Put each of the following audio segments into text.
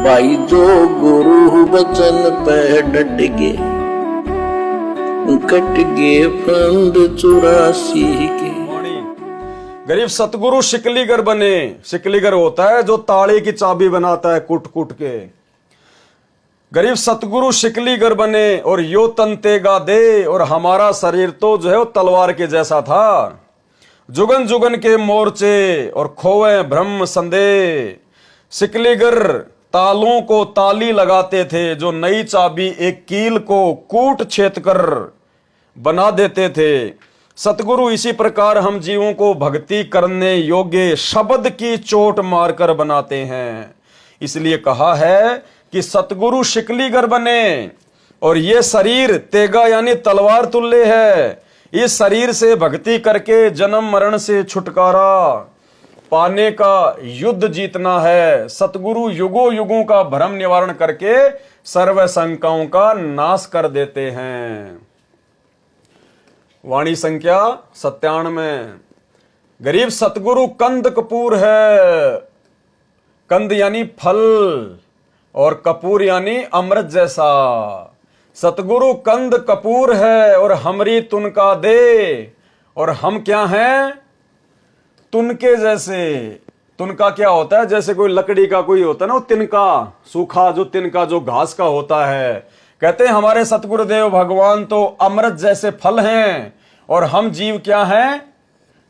भाई जो गुरु बचन पे डट गे, कट गे फंद 84 के। गरीब सतगुरु शिकलीगर बने। शिकलीगर होता है जो ताले की चाबी बनाता है कूट कूट के। गरीब सतगुरु शिकलीगर बने और यो तंतेगा दे। और हमारा शरीर तो जो है वो तलवार के जैसा था। जुगन जुगन के मोर्चे और खोए ब्रह्म संदेह। शिकलीगर तालों को ताली लगाते थे जो नई चाबी एक कील को कूट छेद कर बना देते थे। सतगुरु इसी प्रकार हम जीवों को भक्ति करने योग्य शब्द की चोट मारकर बनाते हैं। इसलिए कहा है कि सतगुरु शिकलीगर बने। और ये शरीर तेगा यानी तलवार तुल्य है। इस शरीर से भक्ति करके जन्म मरण से छुटकारा पाने का युद्ध जीतना है। सतगुरु युगों युगों का भ्रम निवारण करके सर्व शंकाओं का नाश कर देते हैं। वाणी संख्या 97। गरीब सतगुरु कंद कपूर है। कंद यानी फल और कपूर यानी अमृत जैसा। सतगुरु कंद कपूर है और हमरी तुनका दे। और हम क्या हैं? तुनके जैसे। तुनका क्या होता है? जैसे कोई लकड़ी का कोई होता है ना, वो तिनका, सूखा जो तिनका जो घास का होता है। कहते हैं हमारे सतगुरुदेव भगवान तो अमृत जैसे फल हैं और हम जीव क्या हैं?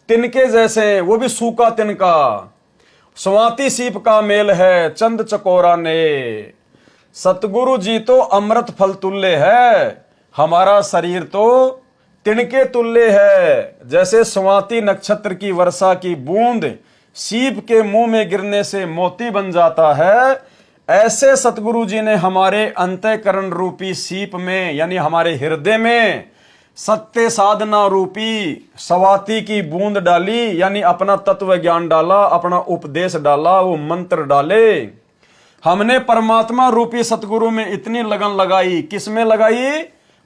तिनके जैसे, वो भी सूखा तिनका। स्वाति सीप का मेल है चंद चकोरा ने। सतगुरु जी तो अमृत फल तुल्य है, हमारा शरीर तो तिनके तुल्य है। जैसे स्वाति नक्षत्र की वर्षा की बूंद सीप के मुंह में गिरने से मोती बन जाता है, ऐसे सतगुरु जी ने हमारे अंतःकरण रूपी सीप में यानी हमारे हृदय में सत्य साधना रूपी स्वाति की बूंद डाली, यानी अपना तत्व ज्ञान डाला, अपना उपदेश डाला, वो मंत्र डाले। हमने परमात्मा रूपी सतगुरु में इतनी लगन लगाई। किस में लगाई?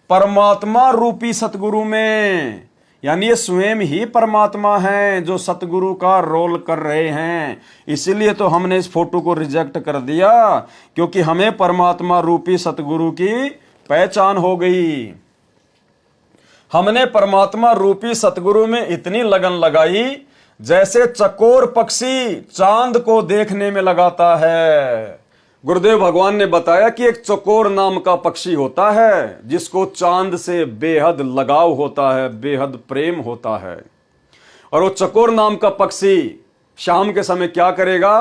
परमात्मा रूपी सतगुरु में। यानी ये स्वयं ही परमात्मा है जो सतगुरु का रोल कर रहे हैं। इसीलिए तो हमने इस फोटो को रिजेक्ट कर दिया, क्योंकि हमें परमात्मा रूपी सतगुरु की पहचान हो गई। हमने परमात्मा रूपी सतगुरु में इतनी लगन लगाई जैसे चकोर पक्षी चांद को देखने में लगाता है। गुरुदेव भगवान ने बताया कि एक चकोर नाम का पक्षी होता है जिसको चांद से बेहद लगाव होता है, बेहद प्रेम होता है। और वो चकोर नाम का पक्षी शाम के समय क्या करेगा?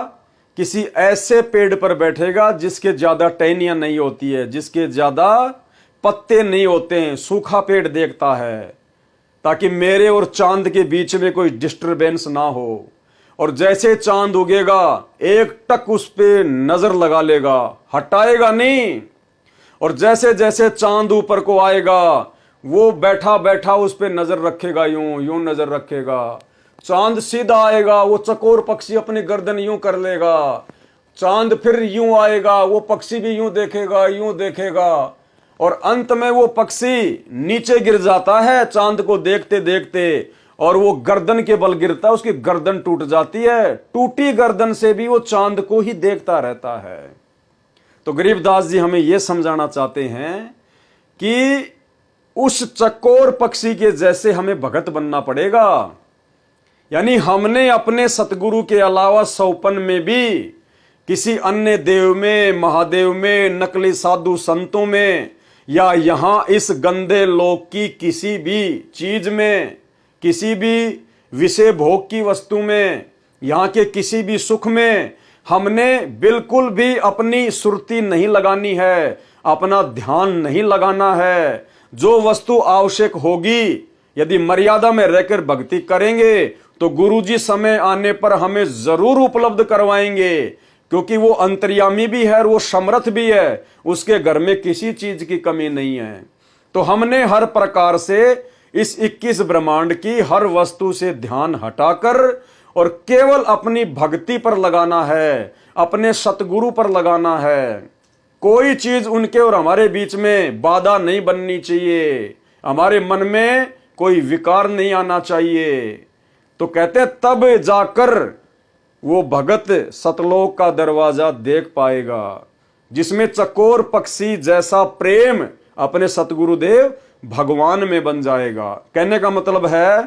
किसी ऐसे पेड़ पर बैठेगा जिसके ज्यादा टहनियां नहीं होती है, जिसके ज्यादा पत्ते नहीं होते हैं, सूखा पेड़ देखता है ताकि मेरे और चांद के बीच में कोई डिस्टरबेंस ना हो। और जैसे चांद उगेगा एक टक उस पे नजर लगा लेगा, हटाएगा नहीं। और जैसे जैसे चांद ऊपर को आएगा वो बैठा बैठा उस पे नजर रखेगा, यूं यूं नजर रखेगा। चांद सीधा आएगा, वो चकोर पक्षी अपनी गर्दन यूं कर लेगा। चांद फिर यूं आएगा, वो पक्षी भी यूं देखेगा, यूं देखेगा। और अंत में वो पक्षी नीचे गिर जाता है चांद को देखते देखते, और वो गर्दन के बल गिरता है, उसकी गर्दन टूट जाती है। टूटी गर्दन से भी वो चांद को ही देखता रहता है। तो गरीबदास जी हमें यह समझाना चाहते हैं कि उस चकोर पक्षी के जैसे हमें भगत बनना पड़ेगा। यानी हमने अपने सतगुरु के अलावा सौपन में भी किसी अन्य देव में, महादेव में, नकली साधु संतों में, या यहां इस गंदे लोक की किसी भी चीज में, किसी भी विषय भोग की वस्तु में, यहां के किसी भी सुख में हमने बिल्कुल भी अपनी सुरती नहीं लगानी है, अपना ध्यान नहीं लगाना है। जो वस्तु आवश्यक होगी, यदि मर्यादा में रहकर भक्ति करेंगे तो गुरुजी समय आने पर हमें जरूर उपलब्ध करवाएंगे, क्योंकि वो अंतर्यामी भी है और वो समर्थ भी है। उसके घर में किसी चीज की कमी नहीं है। तो हमने हर प्रकार से इस 21 ब्रह्मांड की हर वस्तु से ध्यान हटाकर और केवल अपनी भक्ति पर लगाना है, अपने सतगुरु पर लगाना है। कोई चीज उनके और हमारे बीच में बाधा नहीं बननी चाहिए, हमारे मन में कोई विकार नहीं आना चाहिए। तो कहते तब जाकर वो भगत सतलोक का दरवाजा देख पाएगा। जिसमें चकोर पक्षी जैसा प्रेम अपने सतगुरुदेव भगवान में बन जाएगा। कहने का मतलब है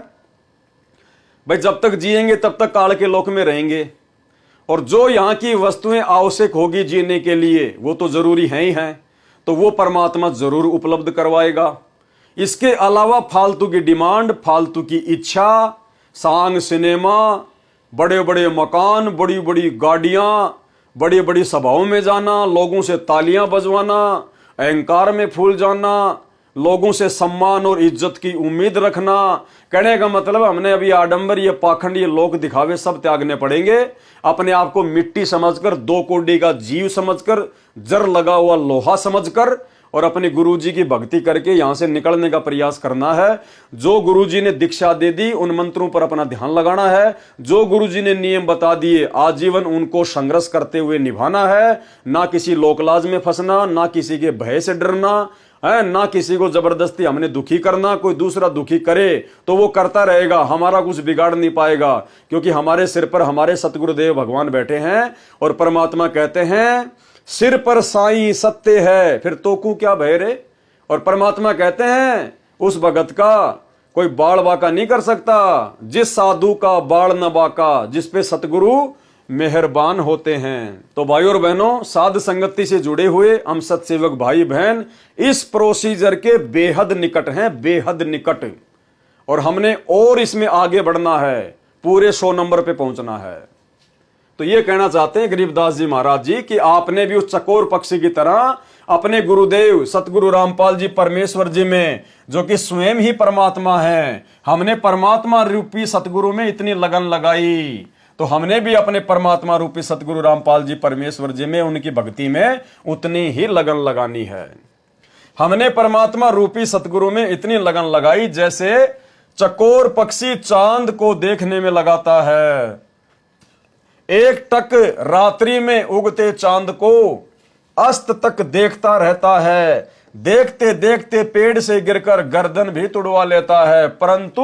भाई जब तक जिएंगे तब तक काल के लोक में रहेंगे, और जो यहां की वस्तुएं आवश्यक होगी जीने के लिए वो तो जरूरी है ही हैं, तो वो परमात्मा जरूर उपलब्ध करवाएगा। इसके अलावा फालतू की डिमांड, फालतू की इच्छा, सांग सिनेमा, बड़े बड़े मकान, बड़ी बड़ी गाड़ियां, बड़ी बड़ी सभाओं में जाना, लोगों से तालियां बजवाना, अहंकार में फूल जाना, लोगों से सम्मान और इज्जत की उम्मीद रखना। कहने का मतलब हमने अभी आडंबर, ये पाखंड, ये लोक दिखावे सब त्यागने पड़ेंगे। अपने आप को मिट्टी समझकर, दो कोडी का जीव समझकर, जर लगा हुआ लोहा समझकर और अपने गुरुजी की भक्ति करके यहां से निकलने का प्रयास करना है। जो गुरुजी ने दीक्षा दे दी उन मंत्रों पर अपना ध्यान लगाना है। जो गुरुजी ने नियम बता दिए आजीवन उनको संघर्ष करते हुए निभाना है। ना किसी लोकलाज में फंसना, ना किसी के भय से डरना है, ना किसी को जबरदस्ती हमने दुखी करना। कोई दूसरा दुखी करे तो वो करता रहेगा, हमारा कुछ बिगाड़ नहीं पाएगा, क्योंकि हमारे सिर पर हमारे सतगुरुदेव भगवान बैठे हैं। और परमात्मा कहते हैं सिर पर साईं सत्य है, फिर तो को क्या भय रे। और परमात्मा कहते हैं उस भगत का कोई बाल बाका नहीं कर सकता, जिस साधु का बाल न बाका, जिस पे सतगुरु मेहरबान होते हैं। तो भाई और बहनों, साध संगति से जुड़े हुए हम सत्सेवक भाई बहन इस प्रोसीजर के बेहद निकट हैं, बेहद निकट। और हमने और इसमें आगे बढ़ना है, पूरे 100 नंबर पे पहुंचना है। तो ये कहना चाहते हैं गरीबदास जी महाराज जी कि आपने भी उस चकोर पक्षी की तरह अपने गुरुदेव सतगुरु रामपाल जी परमेश्वर जी में, जो कि स्वयं ही परमात्मा है, हमने परमात्मा रूपी सतगुरु में इतनी लगन लगाई, तो हमने भी अपने परमात्मा रूपी सतगुरु रामपाल जी परमेश्वर जी में, उनकी भक्ति में उतनी ही लगन लगानी है। हमने परमात्मा रूपी सतगुरु में इतनी लगन लगाई जैसे चकोर पक्षी चांद को देखने में लगाता है। एक टक रात्रि में उगते चांद को अस्त तक देखता रहता है, देखते देखते पेड़ से गिरकर गर्दन भी तुड़वा लेता है, परंतु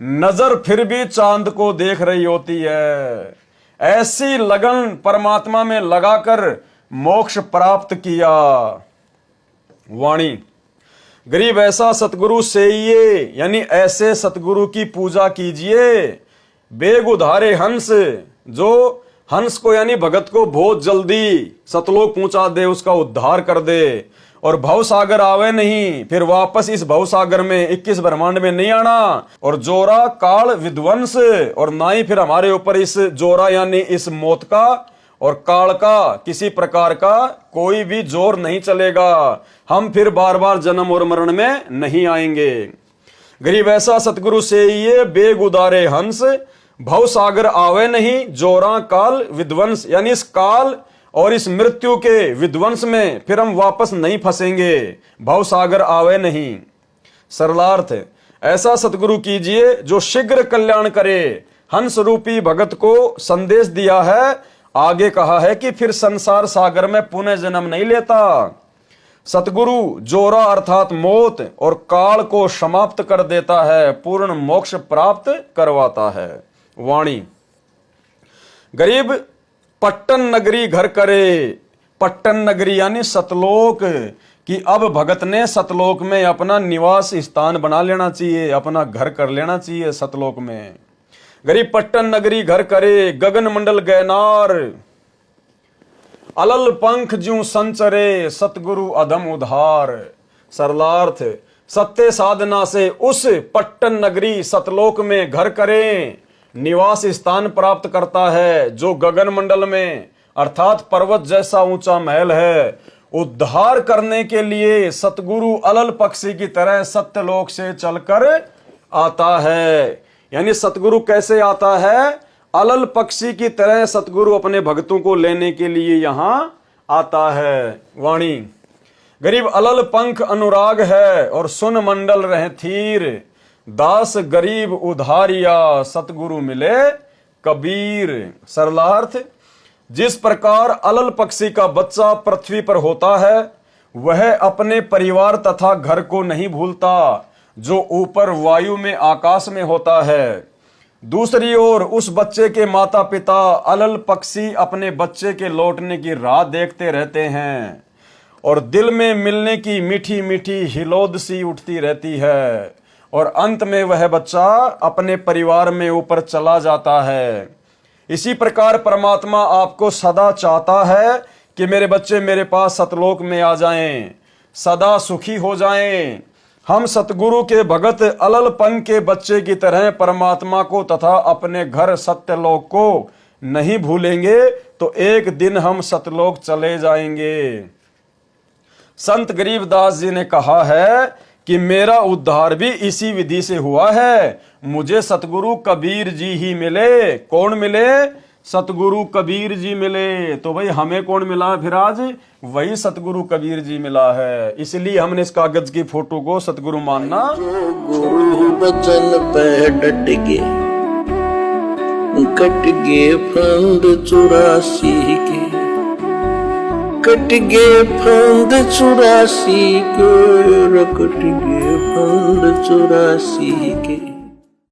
नजर फिर भी चांद को देख रही होती है। ऐसी लगन परमात्मा में लगाकर मोक्ष प्राप्त किया। वाणी गरीब ऐसा सतगुरु सेइये, यानी ऐसे सतगुरु की पूजा कीजिए। बेग उधारे हंस, जो हंस को यानी भगत को बहुत जल्दी सतलोक पहुंचा दे, उसका उद्धार कर दे। और भव सागर आवे नहीं, फिर वापस इस भव सागर में 21 ब्रह्मांड में नहीं आना। और जोरा काल विध्वंस, और ना ही फिर हमारे ऊपर इस जोरा यानी इस मौत का और काल का किसी प्रकार का कोई भी जोर नहीं चलेगा। हम फिर बार बार जन्म और मरण में नहीं आएंगे। गरीब ऐसा सतगुरु से ये बेग उदारे हंस, भव सागर आवे नहीं, जोरा काल विध्वंस, यानी इस काल और इस मृत्यु के विध्वंस में फिर हम वापस नहीं फंसेंगे। भव सागर आवे नहीं। सरलार्थ ऐसा सतगुरु कीजिए जो शीघ्र कल्याण करे। हंस रूपी भगत को संदेश दिया है, आगे कहा है कि फिर संसार सागर में पुनः जन्म नहीं लेता। सतगुरु जोरा अर्थात मौत और काल को समाप्त कर देता है, पूर्ण मोक्ष प्राप्त करवाता है। वाणी गरीब पट्टन नगरी घर करे। पट्टन नगरी यानी सतलोक, कि अब भगत ने सतलोक में अपना निवास स्थान बना लेना चाहिए, अपना घर कर लेना चाहिए सतलोक में। गरीब पट्टन नगरी घर करे, गगन मंडल गैनार, अलल पंख ज्यों संचरे, सतगुरु अधम उधार। सरलार्थ सत्य साधना से उस पट्टन नगरी सतलोक में घर करें, निवास स्थान प्राप्त करता है, जो गगन मंडल में अर्थात पर्वत जैसा ऊंचा महल है। उद्धार करने के लिए सतगुरु अलल पक्षी की तरह सत्यलोक से चलकर आता है। यानी सतगुरु कैसे आता है? अलल पक्षी की तरह सतगुरु अपने भक्तों को लेने के लिए यहां आता है। वाणी गरीब अलल पंख अनुराग है और सुन मंडल रहे थीर, दास गरीब उधारिया सतगुरु मिले कबीर। सरलार्थ जिस प्रकार अलल पक्षी का बच्चा पृथ्वी पर होता है, वह अपने परिवार तथा घर को नहीं भूलता, जो ऊपर वायु में आकाश में होता है। दूसरी ओर उस बच्चे के माता पिता अलल पक्षी अपने बच्चे के लौटने की राह देखते रहते हैं और दिल में मिलने की मीठी मीठी हिलोद सी उठती रहती है और अंत में वह बच्चा अपने परिवार में ऊपर चला जाता है। इसी प्रकार परमात्मा आपको सदा चाहता है कि मेरे बच्चे मेरे पास सतलोक में आ जाएं, सदा सुखी हो जाएं। हम सतगुरु के भगत अलल पंख के बच्चे की तरह परमात्मा को तथा अपने घर सत्यलोक को नहीं भूलेंगे तो एक दिन हम सतलोक चले जाएंगे। संत गरीबदास जी ने कहा है कि मेरा उद्धार भी इसी विधि से हुआ है। मुझे सतगुरु कबीर जी ही मिले। कौन मिले? सतगुरु कबीर जी मिले। तो भाई हमें कौन मिला फिर आज? वही सतगुरु कबीर जी मिला है। इसलिए हमने इस कागज की फोटो को सतगुरु मानना। गुरु बचन पे डट गए, कट गए फंद 84 के, कट गए फंद 84 के, कट गए फंद 84 के।